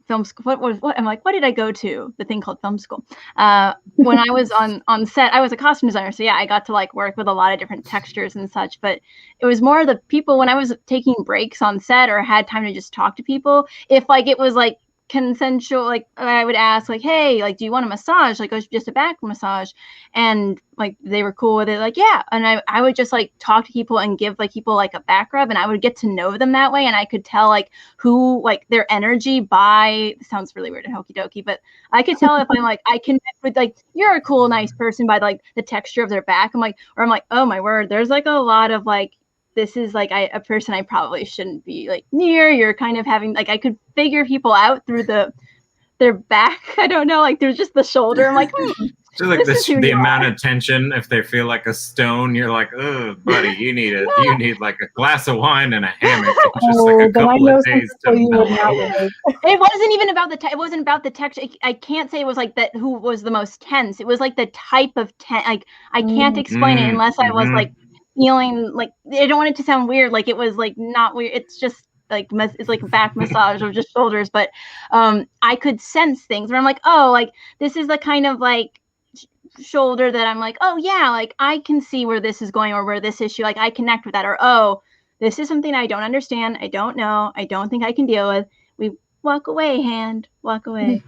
film school, what did I go to? The thing called film school. When I was on set, I was a costume designer, so yeah, I got to work with a lot of different textures and such. But it was more the people when I was taking breaks on set or had time to just talk to people. If it was consensual, I would ask hey, do you want a massage, just a back massage, and they were cool with it, yeah. And I would just talk to people and give people a back rub, and I would get to know them that way, and I could tell who their energy by, it sounds really weird and hokey dokey, but I could tell if I'm I connect with you're a cool nice person by the texture of their back. I'm oh my word, there's a lot of this is a person I probably shouldn't be near. You're kind of having I could figure people out through their back. I don't know, there's just the shoulder. I'm just the amount of tension. If they feel like a stone, you're oh, buddy, you need a glass of wine and a hammock, and just a couple of days to mellow. It wasn't even about it wasn't about the texture. I can't say it was that who was the most tense. It was the type of tense. I can't explain it unless I was feeling I don't want it to sound weird, it was not weird, it's just it's like a back massage or just shoulders, but I could sense things where I'm like, oh, like this is the kind of like shoulder that I'm like, oh yeah, like I can see where this is going or where this issue, like I connect with that, or oh, this is something I don't understand, I don't know, I don't think I can deal with. We walk away, hand, walk away.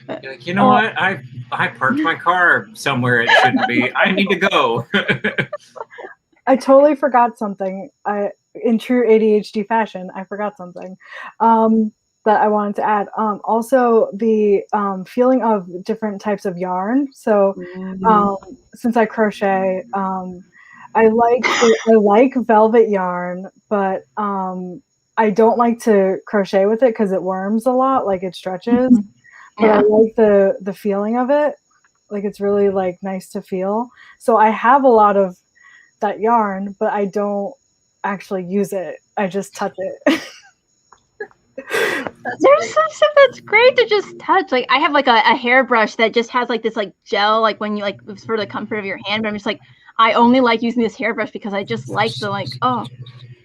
Like, you know what? I parked my car somewhere it shouldn't be. I need to go. I totally forgot something. In true ADHD fashion, I forgot something that I wanted to add. Also, the feeling of different types of yarn. So, since I crochet, I like velvet yarn, but I don't like to crochet with it because it worms a lot, like it stretches. But I like the feeling of it. Like it's really like nice to feel. So I have a lot of that yarn, but I don't actually use it. I just touch it. There's some stuff that's great to just touch. Like I have like a hairbrush that just has like this like gel, like when you like it's for the comfort of your hand, but I'm just like, I only like using this hairbrush because I just like the like, oh,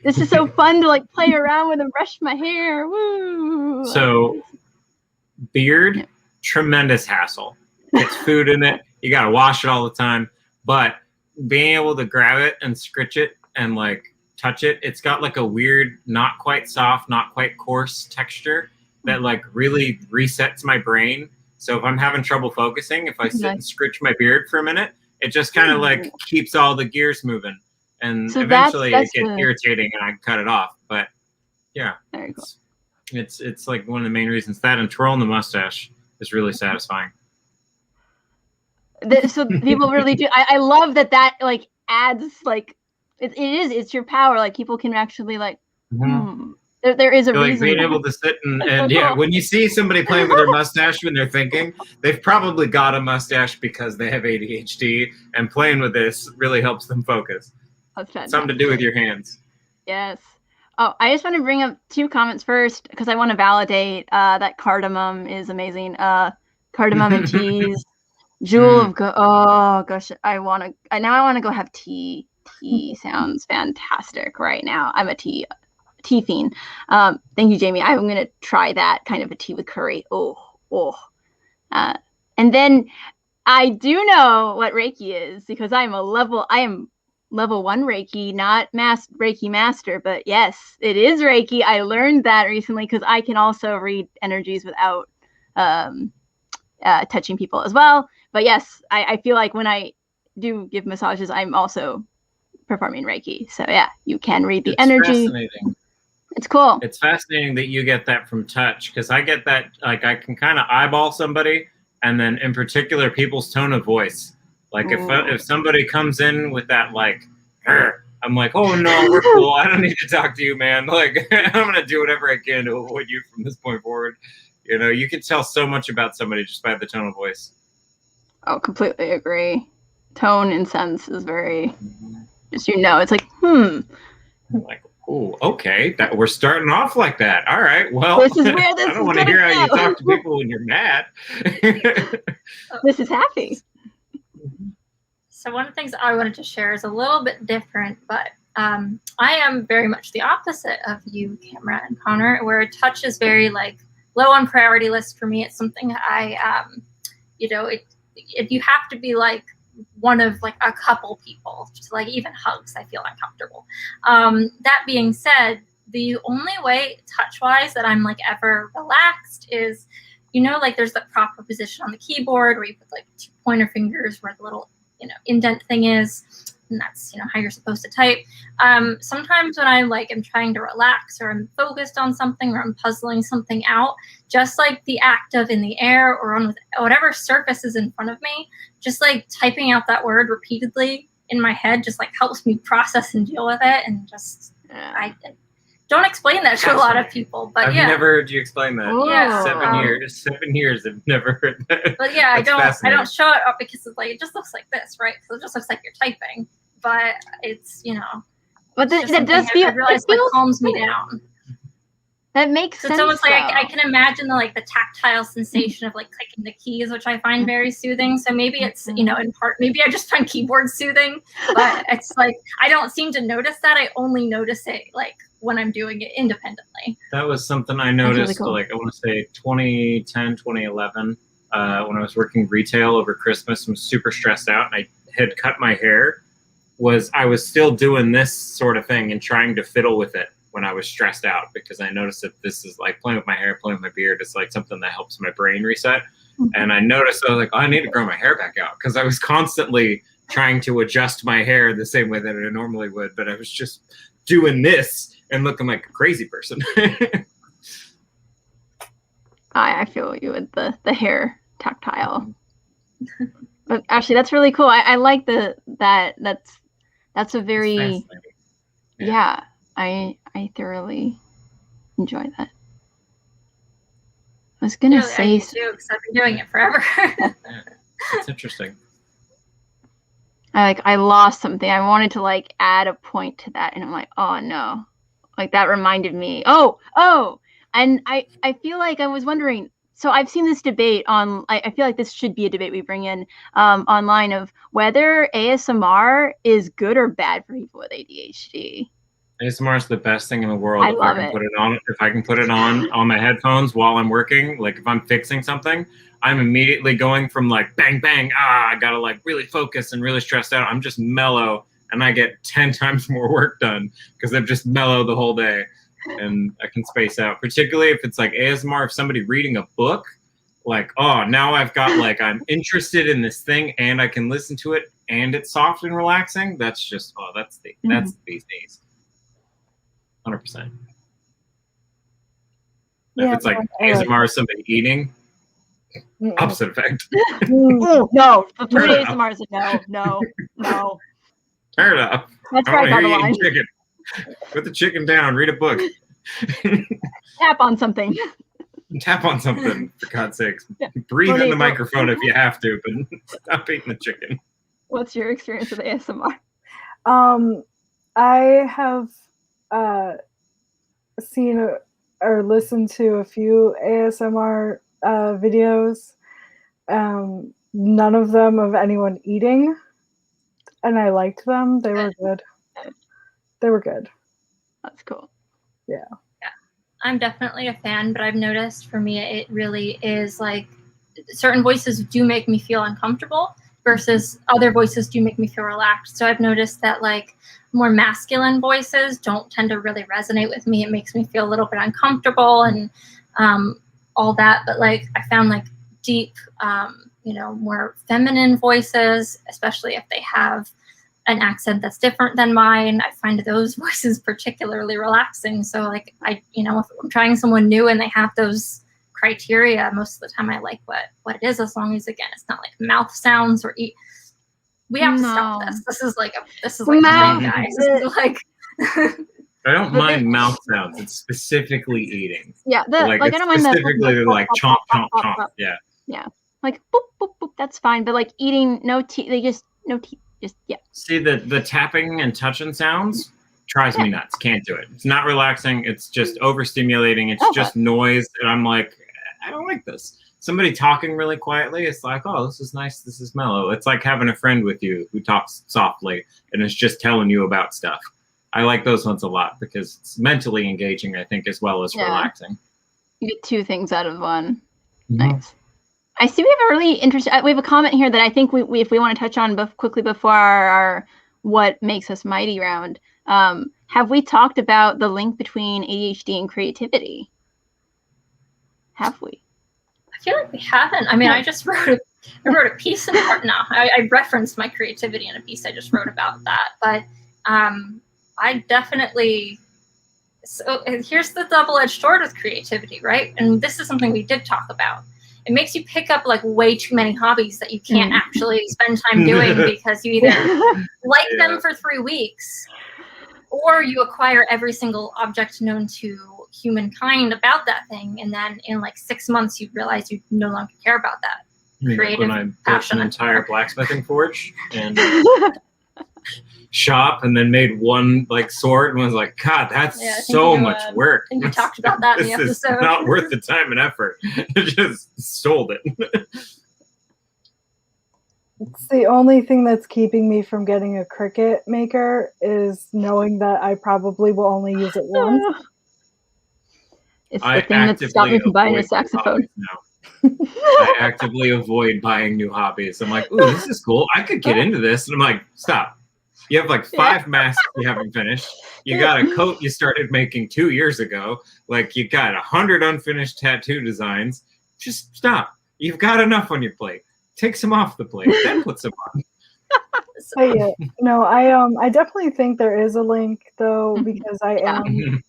this is so fun to like play around with and brush my hair. Woo! So beard, tremendous hassle. It's food in it. You got to wash it all the time. But being able to grab it and scritch it and like touch it, it's got like a weird, not quite soft, not quite coarse texture that like really resets my brain. So if I'm having trouble focusing, if I sit and scritch my beard for a minute, it just kind of like keeps all the gears moving. And so eventually it gets irritating and I cut it off. But yeah, very cool. It's like one of the main reasons. That and twirling the mustache is really satisfying. So people really do. I love that like adds like it's your power. Like people can actually like there is a reason. Like being able to sit and yeah, when you see somebody playing with their mustache when they're thinking, they've probably got a mustache because they have ADHD, and playing with this really helps them focus. That's fantastic. Something to do with your hands. Yes. Oh, I just want to bring up 2 comments first because I want to validate that cardamom is amazing. Cardamom and teas, jewel of oh gosh, I want to go have tea. Tea sounds fantastic right now. I'm a tea fiend. Thank you, Jamie. I'm gonna try that kind of a tea with curry. And then I do know what Reiki is because I am level 1 Reiki, not Reiki master, but yes, it is Reiki. I learned that recently because I can also read energies without touching people as well. But yes, I feel like when I do give massages, I'm also performing Reiki. So yeah, you can read the energy. Fascinating. It's cool. It's fascinating that you get that from touch because I get that, like I can kind of eyeball somebody and then in particular people's tone of voice. Like if somebody comes in with that like, I'm like, oh no, we're cool. I don't need to talk to you, man. Like I'm gonna do whatever I can to avoid you from this point forward. You know, you can tell so much about somebody just by the tone of voice. Oh, completely agree. Tone and sense is very, just it's like, Like, oh, okay, that we're starting off like that. All right, well, this is where this I don't want to hear how you talk to people when you're mad. This is happy. So one of the things I wanted to share is a little bit different, but I am very much the opposite of you, Camera and Connor, where touch is very like low on priority list for me. It's something I, if you have to be like one of like a couple people to like even hugs, I feel uncomfortable. That being said, the only way touch-wise that I'm like ever relaxed is, like there's the proper position on the keyboard where you put like 2 pointer fingers where the little indent thing is, and that's how you're supposed to type. Sometimes when I like am trying to relax or I'm focused on something or I'm puzzling something out, just like the act of in the air or on whatever surface is in front of me, just like typing out that word repeatedly in my head just like helps me process and deal with it. And just I don't explain that to a lot of people, but I've never heard you explain that. Yeah, 7 years I've never heard that. But yeah, I don't show it up because it's like it just looks like this, right? So it just looks like you're typing, but it's But that does feel. I realize like calms me down. That makes sense. It's almost like I can imagine the tactile sensation of like clicking the keys, which I find very soothing. So maybe it's in part maybe I just find keyboard soothing, but it's like I don't seem to notice that. I only notice it like when I'm doing it independently. That was something I noticed, really cool. like I want to say 2010, 2011, when I was working retail over Christmas and was super stressed out, and I had cut my hair. I was still doing this sort of thing and trying to fiddle with it when I was stressed out, because I noticed that this is like playing with my hair, playing with my beard. It's like something that helps my brain reset. And I noticed, I was like, oh, I need to grow my hair back out, because I was constantly trying to adjust my hair the same way that I normally would, but I was just doing this and looking like a crazy person. I feel you with the hair tactile. But actually, that's really cool. I like that's a very, yeah, I thoroughly enjoy that. I was gonna say, I do too, because I've been doing it forever. Yeah, it's interesting. I lost something. I wanted to like add a point to that, and I'm like, oh no, like that reminded me. Oh, and I feel like I was wondering. So I've seen this debate on. I feel like this should be a debate we bring in online of whether ASMR is good or bad for people with ADHD. ASMR is the best thing in the world. I love it. Put it on, if I can put it on my headphones while I'm working, like if I'm fixing something, I'm immediately going from like bang bang, I gotta like really focus and really stressed out. I'm just mellow, and I get 10 times more work done because I'm just mellow the whole day, and I can space out. Particularly if it's like ASMR, if somebody reading a book, like, oh, now I've got like, I'm interested in this thing and I can listen to it and it's soft and relaxing. That's just, that's these days. 100%. Yeah, if it's like ASMR, somebody eating, opposite effect. No, the third ASMR is no. Turn it off. That's I right want on to the hear you line. eating chicken. Put the chicken down. Read a book. Tap on something. Tap on something, for God's sakes. Yeah. Breathe in the microphone if you have to, but stop eating the chicken. What's your experience with ASMR? I have seen or listened to a few ASMR videos. None of them of anyone eating, and I liked them. They were good. They were good. That's cool. Yeah. I'm definitely a fan, but I've noticed for me it really is like certain voices do make me feel uncomfortable versus other voices do make me feel relaxed. So I've noticed that like more masculine voices don't tend to really resonate with me. It makes me feel a little bit uncomfortable and all that. But like I found like deep, more feminine voices, especially if they have an accent that's different than mine, I find those voices particularly relaxing. So like if I'm trying someone new and they have those criteria, most of the time I like what it is, as long as again it's not like mouth sounds or eat. We have to stop this. This is like a thing, guys. This is like I don't mind mouth sounds. It's specifically eating. Yeah, I don't mind that. Specifically like chomp, chomp, chomp. Yeah. Yeah, like boop, boop, boop. That's fine. But like eating, no teeth. They just no teeth. Just yeah. See the tapping and touching sounds drives me nuts. Can't do it. It's not relaxing. It's just overstimulating. It's just noise, and I'm like, I don't like this. Somebody talking really quietly, it's like, oh, this is nice. This is mellow. It's like having a friend with you who talks softly and is just telling you about stuff. I like those ones a lot because it's mentally engaging, I think, as well as relaxing. You get two things out of one. Mm-hmm. Nice. I see we have a really interesting, we have a comment here that I think we if we want to touch on quickly before our what makes us mighty round. Have we talked about the link between ADHD and creativity? Have we? I feel like we haven't. I mean, I just wrote a piece in part now. I referenced my creativity in a piece I just wrote about that. But I definitely, so here's the double-edged sword with creativity, right? And this is something we did talk about. It makes you pick up like way too many hobbies that you can't actually spend time doing because you either like them for 3 weeks or you acquire every single object known to humankind about that thing. And then in like 6 months, you realize you no longer care about that. Creative when I built an entire blacksmithing forge and shop and then made one like sword and was like, God, that's so much work. And you talked about that in the episode. This is not worth the time and effort. Just sold it. It's the only thing that's keeping me from getting a Cricut maker is knowing that I probably will only use it once. It's the thing that stopped me from buying a saxophone. I actively avoid buying new hobbies. I'm like, ooh, this is cool. I could get into this. And I'm like, stop. You have like 5 masks you haven't finished. You got a coat you started making 2 years ago. Like you got 100 unfinished tattoo designs. Just stop. You've got enough on your plate. Take some off the plate, then put some on. Yeah, no, I definitely think there is a link though, because I am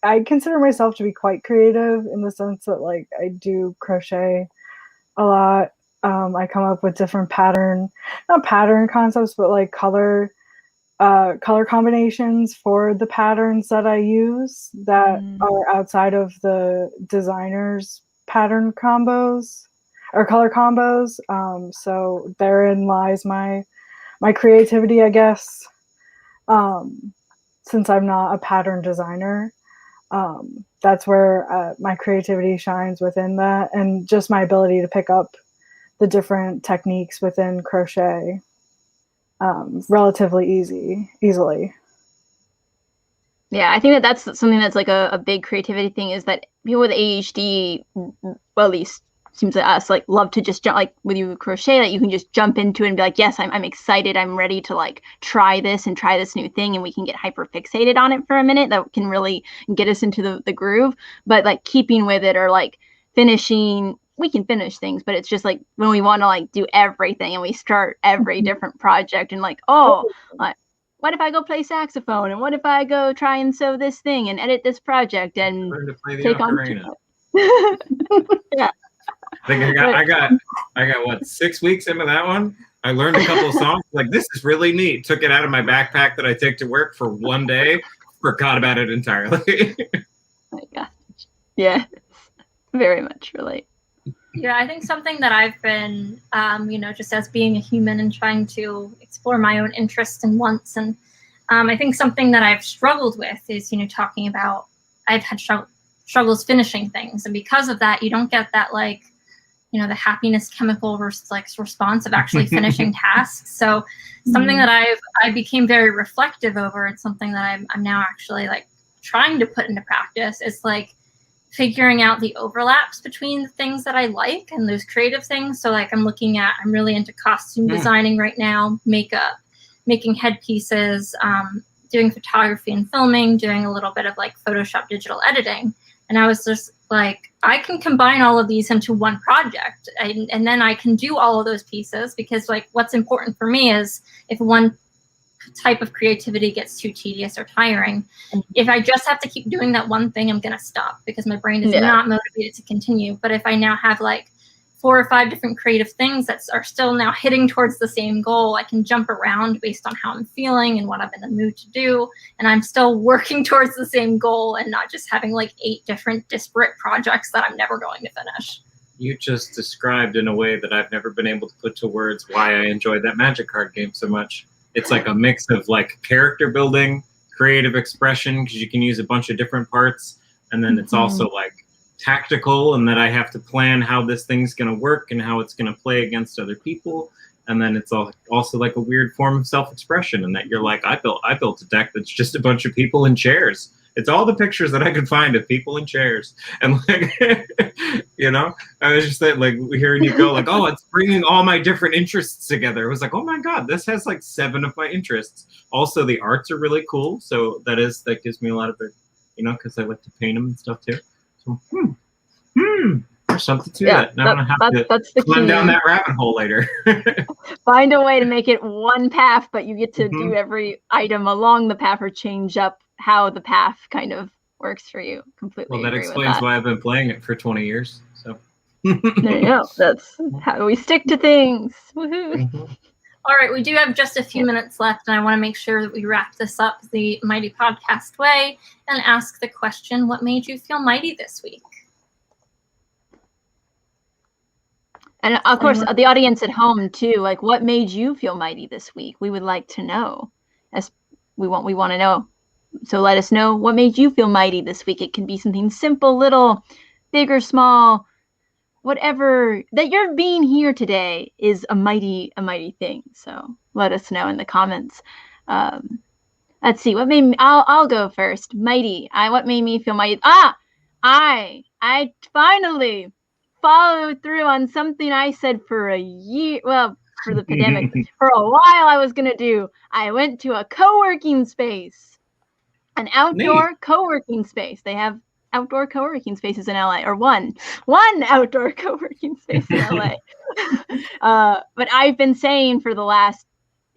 I consider myself to be quite creative in the sense that like I do crochet a lot. I come up with different not pattern concepts, but like color combinations for the patterns that I use that are outside of the designer's pattern combos or color combos. So therein lies my creativity, I guess. Since I'm not a pattern designer, that's where my creativity shines within that, and just my ability to pick up the different techniques within crochet relatively easily. Yeah, I think that's something that's like a big creativity thing, is that people with ADHD, well, at least seems to us, like love to just jump, like with you crochet, that you can just jump into it and be like, yes, I'm excited, I'm ready to like try this new thing, and we can get hyper fixated on it for a minute. That can really get us into the groove. But like keeping with it, or like finishing, we can finish things, but it's just like when we want to like do everything and we start every different project and like, like, what if I go play saxophone, and what if I go try and sew this thing and edit this project and Learn to play the take ocarina. Yeah. I think I got what, 6 weeks into that one. I learned a couple of songs. Like, this is really neat. Took it out of my backpack that I take to work for one day. Forgot about it entirely. Oh my gosh. Yeah, very much relate. Yeah, I think something that I've been, just as being a human and trying to explore my own interests and wants, and I think something that I've struggled with is, talking about I've had struggles finishing things, and because of that, you don't get that like, the happiness chemical response of actually finishing tasks. So something that I became very reflective over, and something that I'm now actually like trying to put into practice is like figuring out the overlaps between the things that I like and those creative things. So like I'm really into costume designing right now, makeup, making headpieces, doing photography and filming, doing a little bit of like Photoshop digital editing. And I was just like, I can combine all of these into one project, and then I can do all of those pieces, because like what's important for me is if one type of creativity gets too tedious or tiring, if I just have to keep doing that one thing, I'm going to stop because my brain is not motivated to continue. But if I now have like 4 or 5 different creative things that are still now hitting towards the same goal, I can jump around based on how I'm feeling and what I'm in the mood to do. And I'm still working towards the same goal and not just having like 8 different disparate projects that I'm never going to finish. You just described in a way that I've never been able to put to words why I enjoyed that Magic card game so much. It's like a mix of like character building, creative expression, because you can use a bunch of different parts. And then it's also like tactical, and that I have to plan how this thing's going to work and how it's going to play against other people. And then it's also like a weird form of self-expression, and that you're like, I built a deck that's just a bunch of people in chairs. It's all the pictures that I could find of people in chairs. And like, I was just like hearing you go like, oh, it's bringing all my different interests together. It was like, oh my God, this has like 7 of my interests. Also, the arts are really cool. So that gives me a lot of it, because I like to paint them and stuff too. So, there's something to that. Now I'm going to have to climb down that rabbit hole later. Find a way to make it one path, but you get to do every item along the path or change up how the path kind of works for you. Completely. Well, that explains why I've been playing it for 20 years. So there you go. That's how we stick to things. Woohoo. All right, we do have just a few minutes left, and I want to make sure that we wrap this up the Mighty Podcast way and ask the question, what made you feel mighty this week? And of course, the audience at home too, like what made you feel mighty this week? We would like to know. As we want to know. So let us know what made you feel mighty this week. It can be something simple, little, big or small, whatever that you're being here today is a mighty thing. So let us know in the comments. Let's see what made me. I'll go first. Mighty. What made me feel mighty? I finally followed through on something I said for a year. Well, for the pandemic, for a while I was gonna do. I went to a co-working space, an outdoor co-working space. They have outdoor co-working spaces in LA, or one outdoor co-working space in LA. But I've been saying for the last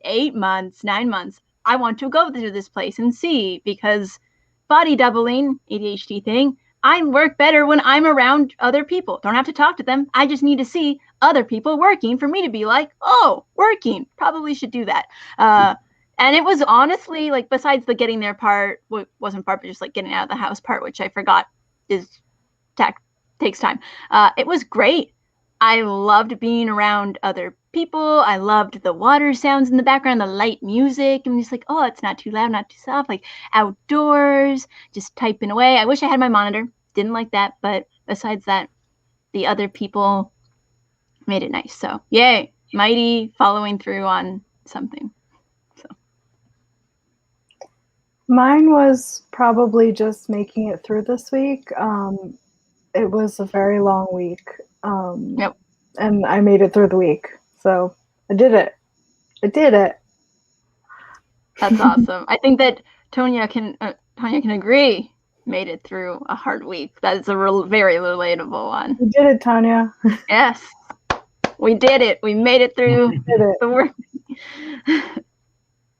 9 months, I want to go to this place and see, because body doubling, ADHD thing, I work better when I'm around other people. Don't have to talk to them. I just need to see other people working for me to be like, oh, working. Probably should do that. And it was honestly, like, besides the getting there part, wasn't part, but just like getting out of the house part, which I forgot takes time. It was great. I loved being around other people. I loved the water sounds in the background, the light music. I'm just like, oh, it's not too loud, not too soft, like outdoors, just typing away. I wish I had my monitor. Didn't like that. But besides that, the other people made it nice. So yay, mighty following through on something. So mine was probably just making it through this week. It was a very long week. Yep. And I made it through the week. So I did it. That's awesome. I think that Tonya can agree. Made it through a hard week. That is a very relatable one. We did it, Tanya. Yes, we did it. We made it through the work.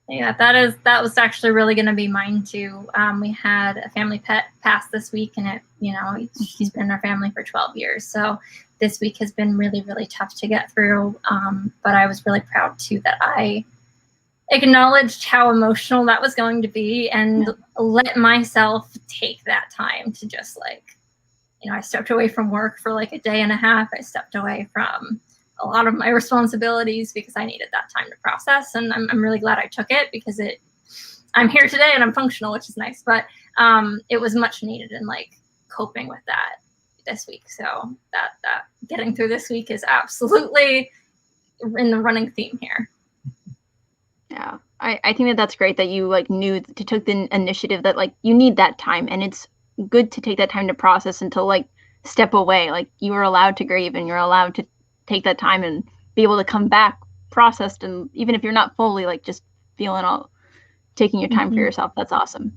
Yeah, that was actually really going to be mine too. We had a family pet pass this week, and she's been in our family for 12 years. So this week has been really, really tough to get through. But I was really proud too that I acknowledged how emotional that was going to be, and let myself take that time to just I stepped away from work for like a day and a half. I stepped away from a lot of my responsibilities because I needed that time to process, and I'm really glad I took it, because I'm here today and I'm functional, which is nice, but it was much needed in coping with that this week. So that getting through this week is absolutely in the running theme here. Yeah, I think that's great that you took the initiative that you need that time, and it's good to take that time to process and to step away. You are allowed to grieve, and you're allowed to take that time and be able to come back processed, and even if you're not fully just feeling taking your time for yourself. That's awesome.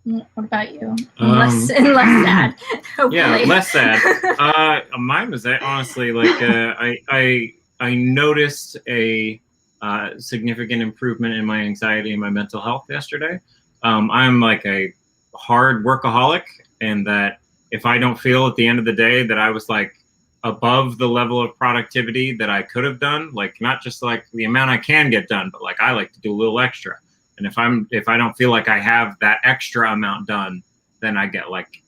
What about you? Less sad. Hopefully. Yeah, less sad. Mine was honestly I noticed a significant improvement in my anxiety and my mental health yesterday. I'm a hard workaholic, and that if I don't feel at the end of the day that I was above the level of productivity that I could have done, not just the amount I can get done, but I like to do a little extra. And if I don't feel like I have that extra amount done, then I get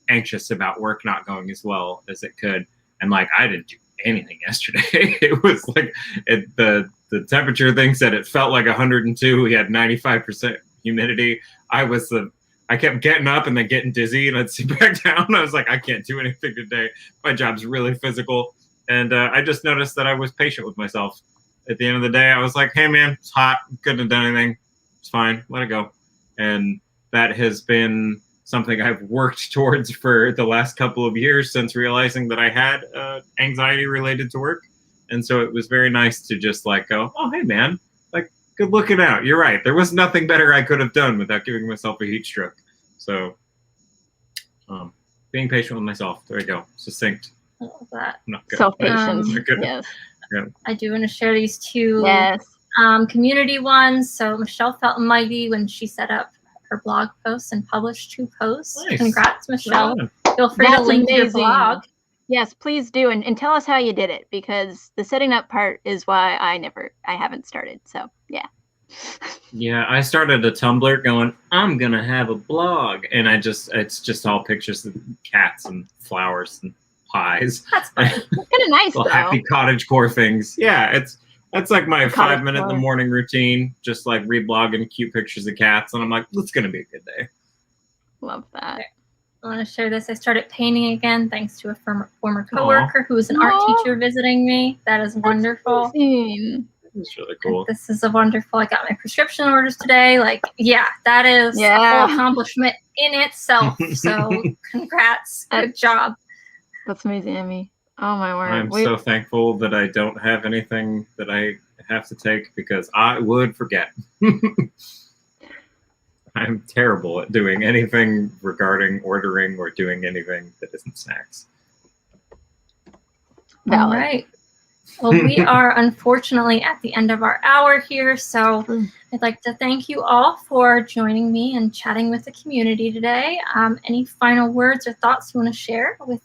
anxious about work not going as well as it could. And I didn't do anything yesterday. It was the temperature thing said it felt like 102. We had 95% humidity. I kept getting up and then getting dizzy, and I'd sit back down. I was like, I can't do anything today. My job's really physical. And I just noticed that I was patient with myself. At the end of the day, I was like, hey, man, it's hot. Couldn't have done anything. It's fine. Let it go. And that has been something I've worked towards for the last couple of years, since realizing that I had anxiety related to work. And so it was very nice to just go, oh, hey, man, good looking out. You're right. There was nothing better I could have done without giving myself a heat stroke. So being patient with myself. There we go. Succinct. I love that. Self-patience. Yes. Yeah. I do want to share these two Yes. community ones. So Michelle felt mighty when she set up her blog posts and published 2 posts. Nice. Congrats, Michelle. Yeah. Feel free to link your blog. Yes, please do, and tell us how you did it, because the setting up part is why I haven't started. So yeah. Yeah, I started a Tumblr going, I'm gonna have a blog, and it's just all pictures of cats and flowers and pies. That's funny. Kind of nice though. Happy cottagecore things. Yeah, that's my 5-minute in the core. morning routine, just reblogging cute pictures of cats, and I'm like, it's gonna be a good day. Love that. I want to share this. I started painting again thanks to a former coworker who was an art teacher visiting me. That is wonderful. It's really cool. This is a wonderful. I got my prescription orders today. Like, yeah, that is a whole accomplishment in itself. So, congrats. Good job. That's amazing, Emmy. Oh my word. I'm so thankful that I don't have anything that I have to take because I would forget. I'm terrible at doing anything regarding ordering or doing anything that isn't snacks. All right. Well, we are unfortunately at the end of our hour here, so I'd like to thank you all for joining me and chatting with the community today. Any final words or thoughts you want to share with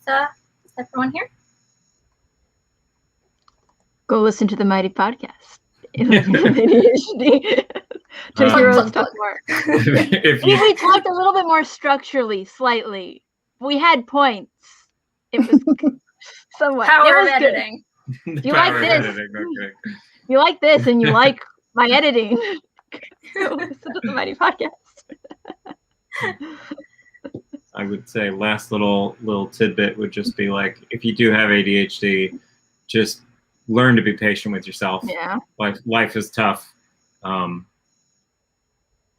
everyone here? Go listen to the Mighty Podcast. ADHD. 2-year-olds talk more. We talked a little bit more structurally, slightly. We had points. It was somewhat. Power of editing. You like this? You like this, and you like my editing? Go listen to the Mighty Podcast. I would say last little tidbit would just be like, if you do have ADHD, just learn to be patient with yourself. Yeah. Life is tough.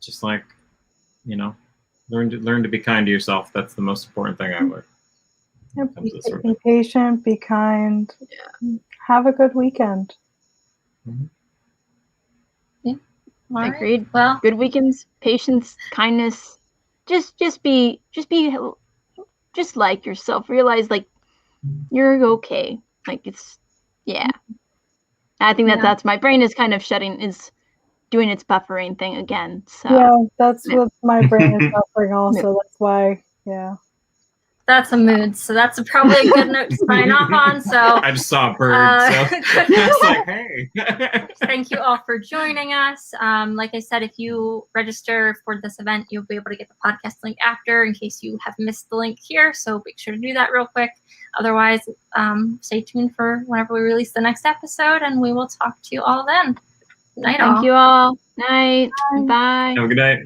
Just like, learn to be kind to yourself. That's the most important thing I learned. Yep. Be patient, be kind. Yeah. Have a good weekend. Mm-hmm. Yeah. Agreed. Right. Well, good weekends, patience, kindness. Just like yourself. Realize like you're okay. Like it's I think that's my brain is kind of doing its buffering thing again. So yeah, that's what my brain is buffering also. That's why, that's a mood. So that's probably a good note to sign off on. So I just saw a bird. So I was like, hey. Thank you all for joining us. Like I said, if you register for this event, you'll be able to get the podcast link after in case you have missed the link here. So make sure to do that real quick. Otherwise, stay tuned for whenever we release the next episode, and we will talk to you all then. Night all. Thank you all. Night. Bye. Have a good night.